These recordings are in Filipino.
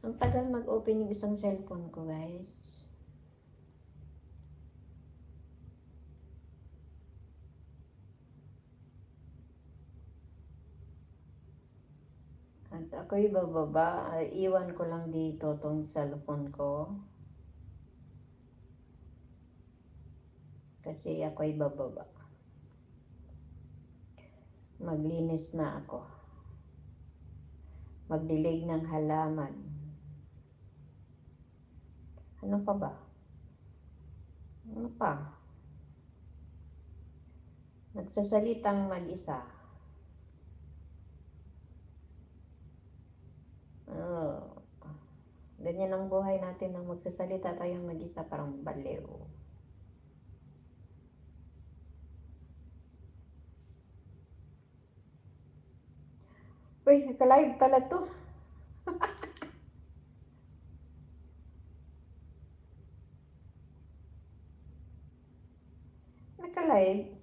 Ang tagal mag-open yung isang cellphone ko, guys. At ako'y bababa. Iwan ko lang dito tong cellphone ko. Kasi ako'y bababa. Maglinis na ako. Magdilig ng halaman. Ano pa ba? Ano pa? Nagsasalitang mag-isa. Ganyan ang buhay natin nang magsasalita tayong mag-isa, parang baliw. Uy, naka-live pala to. Naka-live.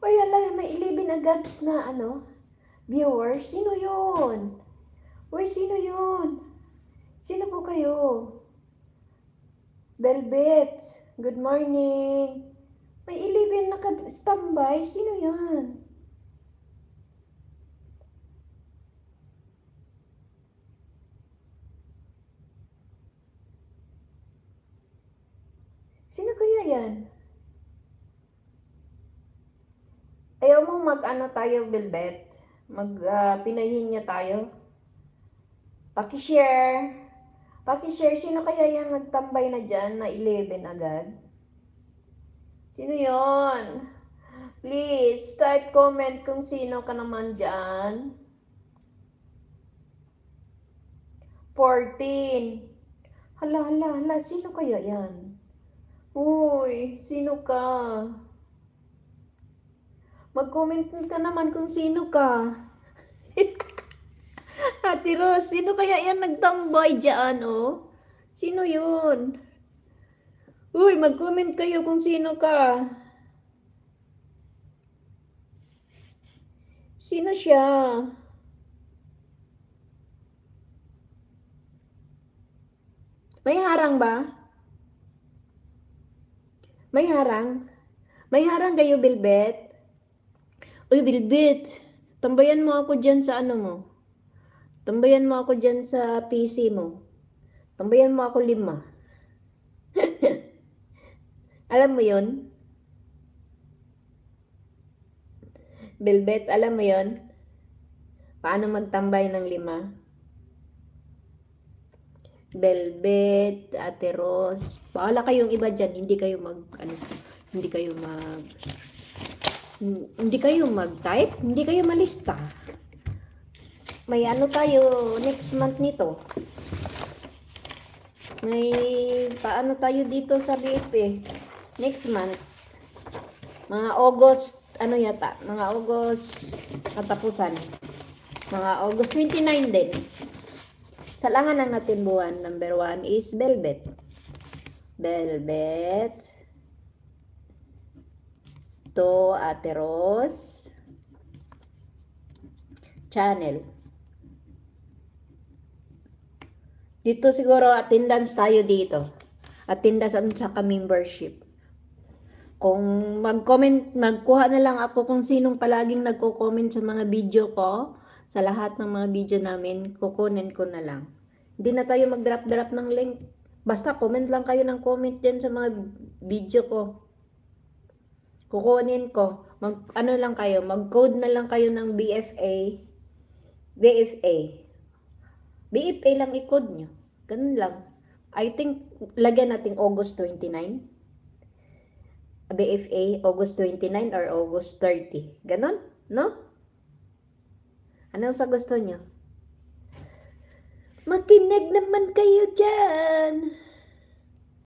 Uy, ala, may 11 agad na viewers. Sino yun? Uy, sino yun? Sino po kayo? Velvet, good morning. May 11 naka-standby. Sino yan? Sino kaya yan? Ayaw mo mag-ano tayo, Velvet? Pinahin niya tayo? Paki-share. Paki-share. Sino kaya yan nagtambay na dyan na 11 agad? Sino yon? Please, type comment kung sino ka naman dyan. 14. Hala. Sino kaya yan? Uy, sino ka? Mag-comment ka naman kung sino ka. Ate Rose, sino kaya yan nagtambay dyan, oh? Sino yun? Uy, mag-comment kayo kung sino ka. Sino siya? May harang ba? May harang? May harang kayo, Bilbet? Uy, Bilbet, tambayan mo ako dyan sa ano mo. Tambayan mo ako dyan sa PC mo. Tambayan mo ako 5. Alam mo yun? Bilbet, alam mo yun? Paano magtambay ng 5? Velvet, Ate Rose. Bahala kayong iba dyan. Hindi kayo mag-type. Hindi kayo malista. May ano tayo next month nito. May paano tayo dito sa BFA. Next month. Mga August, mga August katapusan. Mga August 29 din. Salangan lang natin buwan. Number 1 is Velvet. Velvet. To Ate Rose. Channel. Dito siguro attendance tayo dito. Attendance at saka membership. Kung mag-comment, magkuha na lang ako kung sinong palaging nagko-comment sa mga video ko. Sa lahat ng mga video namin, kukunin ko na lang. Hindi na tayo mag-drop ng link. Basta comment lang kayo ng comment dyan sa mga video ko. Kukunin ko. Mag-code na lang kayo ng BFA. BFA lang i-code nyo. Ganun lang. I think, lagyan natin August 29. BFA, August 29 or August 30. Ganon? No? Anong sa gusto nyo? Makinig naman kayo dyan.